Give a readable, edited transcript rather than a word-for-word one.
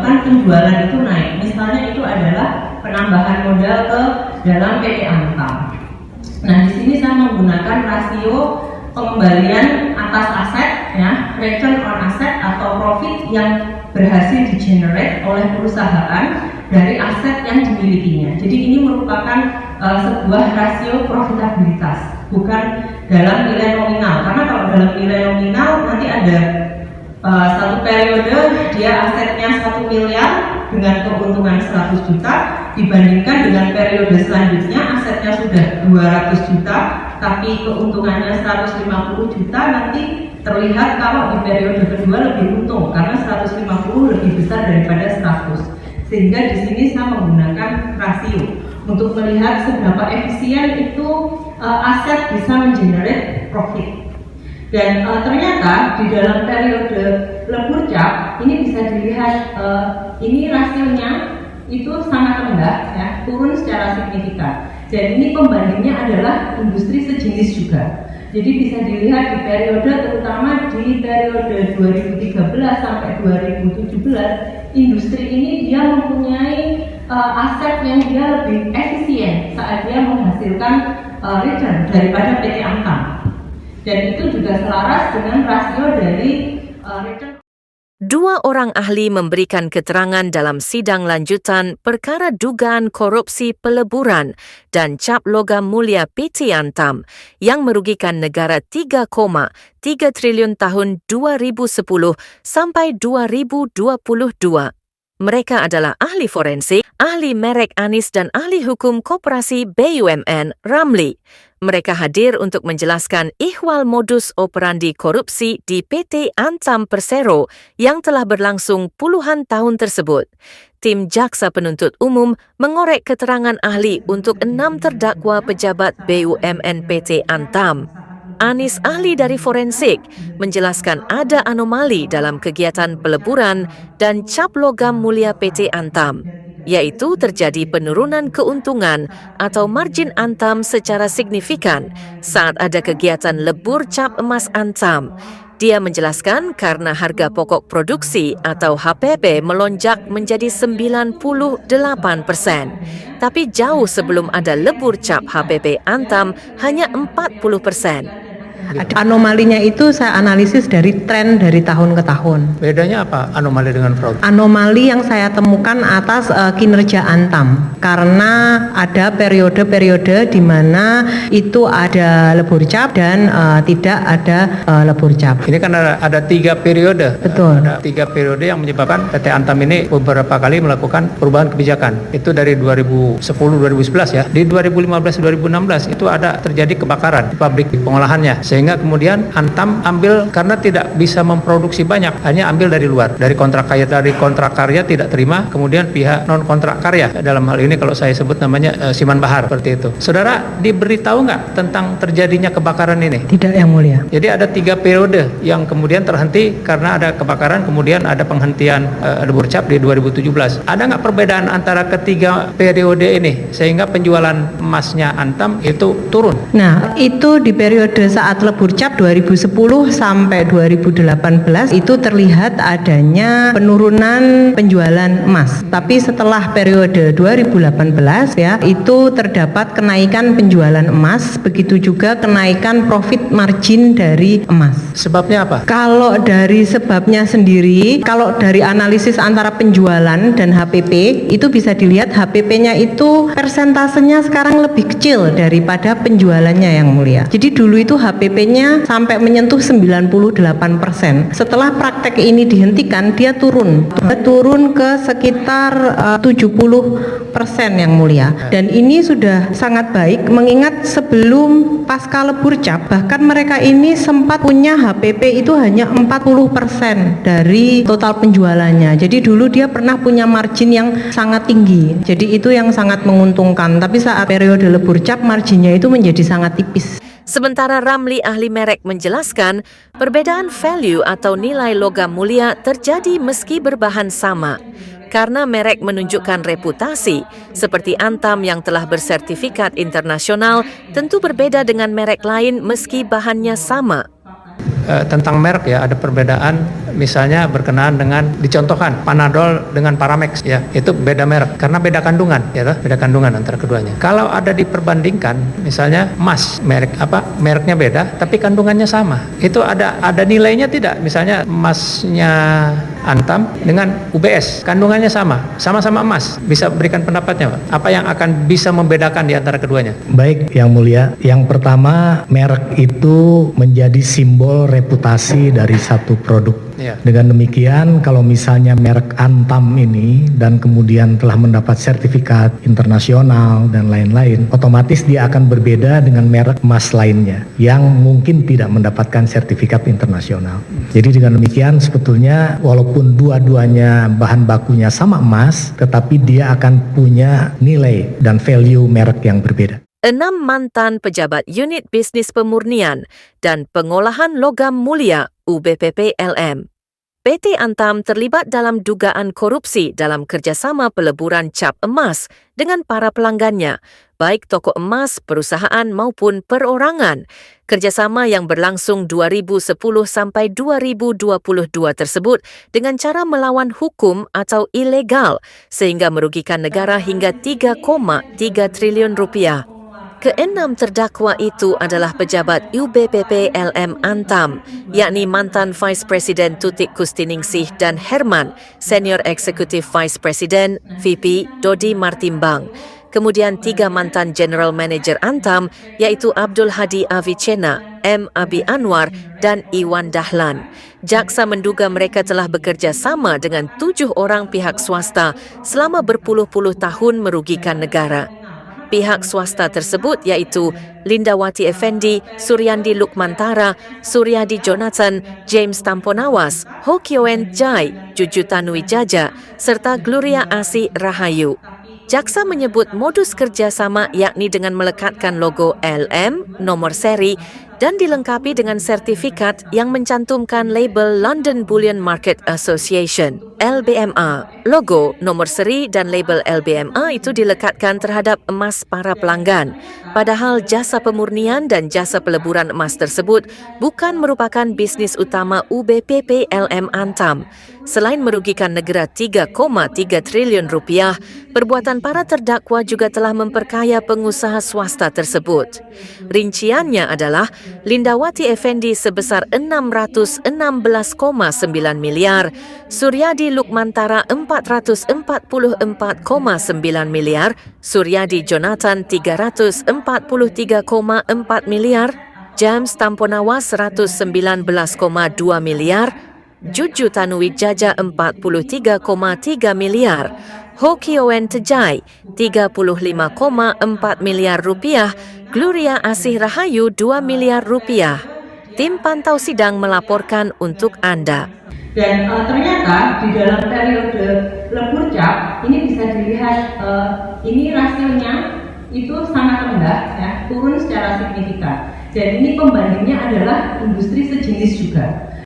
menyebabkan penjualan itu naik. Misalnya itu adalah penambahan modal ke dalam PT Antam. Nah, di sini saya menggunakan rasio pengembalian atas aset, ya, return on asset atau profit yang berhasil di-generate oleh perusahaan dari aset yang dimilikinya. Jadi ini merupakan sebuah rasio profitabilitas, bukan dalam nilai nominal. Karena kalau dalam nilai nominal nanti ada satu periode dia asetnya 1 miliar dengan keuntungan 100 juta dibandingkan dengan periode selanjutnya asetnya sudah 200 juta tapi keuntungannya 150 juta, nanti terlihat kalau di periode kedua lebih untung karena 150 lebih besar daripada 100. Sehingga di sini saya menggunakan rasio untuk melihat seberapa efisien itu aset bisa mengenerate profit. Dan ternyata di dalam periode lebur cap ini bisa dilihat ini rasionya itu sangat rendah, ya, turun secara signifikan. Dan ini pembandingnya adalah industri sejenis juga. Jadi bisa dilihat di periode, terutama di periode 2013 sampai 2017, industri ini dia mempunyai aset yang dia lebih efisien saat dia menghasilkan return daripada PT Antam. Dan itu juga selaras dengan rasio dari return. Dua orang ahli memberikan keterangan dalam sidang lanjutan perkara dugaan korupsi peleburan dan cap logam mulia PT Antam yang merugikan negara 3,3 triliun tahun 2010 sampai 2022. Mereka adalah ahli forensik, ahli merek Anis dan ahli hukum koperasi BUMN Ramli. Mereka hadir untuk menjelaskan ihwal modus operandi korupsi di PT Antam Persero yang telah berlangsung puluhan tahun tersebut. Tim Jaksa Penuntut Umum mengorek keterangan ahli untuk 6 terdakwa pejabat BUMN PT Antam. Anis, ahli dari forensik, menjelaskan ada anomali dalam kegiatan peleburan dan cap logam mulia PT Antam, yaitu terjadi penurunan keuntungan atau margin Antam secara signifikan saat ada kegiatan lebur cap emas Antam. Dia menjelaskan karena harga pokok produksi atau HPP melonjak menjadi 98%. Tapi jauh sebelum ada lebur cap HPP Antam hanya 40%. Anomalinya itu saya analisis dari tren dari tahun ke tahun. Bedanya apa anomali dengan fraud? Anomali yang saya temukan atas kinerja Antam, karena ada periode-periode di mana itu ada lebur cap dan tidak ada lebur cap. Ini kan ada 3 periode. Betul. Ada 3 periode yang menyebabkan PT Antam ini beberapa kali melakukan perubahan kebijakan. Itu dari 2010-2011 ya. Di 2015-2016 itu ada terjadi kebakaran di pabrik pengolahannya. Sehingga kemudian Antam ambil karena tidak bisa memproduksi banyak, hanya ambil dari luar, dari kontrak karya tidak terima, kemudian pihak non kontrak karya, dalam hal ini kalau saya sebut namanya Siman Bahar, seperti itu. Saudara diberitahu nggak tentang terjadinya kebakaran ini? Tidak, Yang Mulia. Jadi ada 3 periode yang kemudian terhenti karena ada kebakaran, kemudian ada penghentian lebur cap di 2017. Ada nggak perbedaan antara ketiga periode ini sehingga penjualan emasnya Antam itu turun? Nah, itu di periode saat lebur cap 2010 sampai 2018 itu terlihat adanya penurunan penjualan emas. Tapi setelah periode 2018 ya, itu terdapat kenaikan penjualan emas, begitu juga kenaikan profit margin dari emas. Sebabnya apa? Kalau dari sebabnya sendiri, kalau dari analisis antara penjualan dan HPP, itu bisa dilihat HPP-nya itu persentasenya sekarang lebih kecil daripada penjualannya, Yang Mulia. Jadi dulu itu HPP-nya sampai menyentuh 98%. Setelah praktek ini dihentikan, dia turun ke sekitar 70%, Yang Mulia. Dan ini sudah sangat baik mengingat sebelum pasca lebur cap, bahkan mereka ini sempat punya HPP itu hanya 40% dari total penjualannya. Jadi dulu dia pernah punya margin yang sangat tinggi. Jadi itu yang sangat menguntungkan. Tapi saat periode lebur cap, marginnya itu menjadi sangat tipis. Sementara Ramli, ahli merek, menjelaskan perbedaan value atau nilai logam mulia terjadi meski berbahan sama. Karena merek menunjukkan reputasi, seperti Antam yang telah bersertifikat internasional, tentu berbeda dengan merek lain meski bahannya sama. Tentang merek ya, ada perbedaan misalnya berkenaan dengan dicontohkan Panadol dengan Paramex ya, itu beda merek karena beda kandungan ya toh, beda kandungan antara keduanya. Kalau ada diperbandingkan misalnya emas mereknya beda tapi kandungannya sama, itu ada nilainya tidak? Misalnya emasnya Antam dengan UBS kandungannya sama-sama emas, bisa berikan pendapatnya Pak, apa yang akan bisa membedakan di antara keduanya? Baik Yang Mulia, yang pertama merek itu menjadi simbol reputasi dari satu produk. Ya. Dengan demikian kalau misalnya merek Antam ini dan kemudian telah mendapat sertifikat internasional dan lain-lain, otomatis dia akan berbeda dengan merek emas lainnya yang mungkin tidak mendapatkan sertifikat internasional. Jadi dengan demikian sebetulnya walaupun dua-duanya bahan bakunya sama emas, tetapi dia akan punya nilai dan value merek yang berbeda. 6 mantan pejabat unit bisnis pemurnian dan pengolahan logam mulia UBPP LM. PT Antam terlibat dalam dugaan korupsi dalam kerjasama peleburan cap emas dengan para pelanggannya, baik toko emas, perusahaan maupun perorangan. Kerjasama yang berlangsung 2010 sampai 2022 tersebut dengan cara melawan hukum atau ilegal sehingga merugikan negara hingga 3,3 triliun rupiah. Keenam terdakwa itu adalah pejabat UBPP LM Antam, yakni mantan Vice Presiden Tutik Kustiningsih dan Herman, Senior Executive Vice President VP Dodi Martimbang. Kemudian 3 mantan General Manager Antam, yaitu Abdul Hadi Avicena, M. Abi Anwar dan Iwan Dahlan. Jaksa menduga mereka telah bekerja sama dengan 7 orang pihak swasta selama berpuluh-puluh tahun merugikan negara. Pihak swasta tersebut iaitu Lindawati Effendi, Suryandi Lukmantara, Suryadi Jonathan, James Tamponawas, Ho Kyoen Jai, Juju Tanuwijaya, serta Gloria Asih Rahayu. Jaksa menyebut modus kerjasama yakni dengan melekatkan logo LM, nomor seri, dan dilengkapi dengan sertifikat yang mencantumkan label London Bullion Market Association, LBMA. Logo, nomor seri dan label LBMA itu dilekatkan terhadap emas para pelanggan. Padahal jasa pemurnian dan jasa peleburan emas tersebut bukan merupakan bisnis utama UBPP LM Antam. Selain merugikan negara 3,3 triliun rupiah, perbuatan para terdakwa juga telah memperkaya pengusaha swasta tersebut. Rinciannya adalah Lindawati Effendi sebesar 616,9 miliar, Suryadi Lukmantara 444,9 miliar, Suryadi Jonathan 343,4 miliar, James Tamponawas 119,2 miliar, Juju Tanuwijaya 43,3 miliar, Ho Kyoen Jai 35,4 miliar rupiah, Gloria Asih Rahayu 2 miliar rupiah. Tim pantau sidang melaporkan untuk Anda. Dan ternyata di dalam periode lebur cap ini bisa dilihat ini rasionya itu sangat rendah ya, turun secara signifikan. Dan ini pembandingnya adalah industri sejenis juga.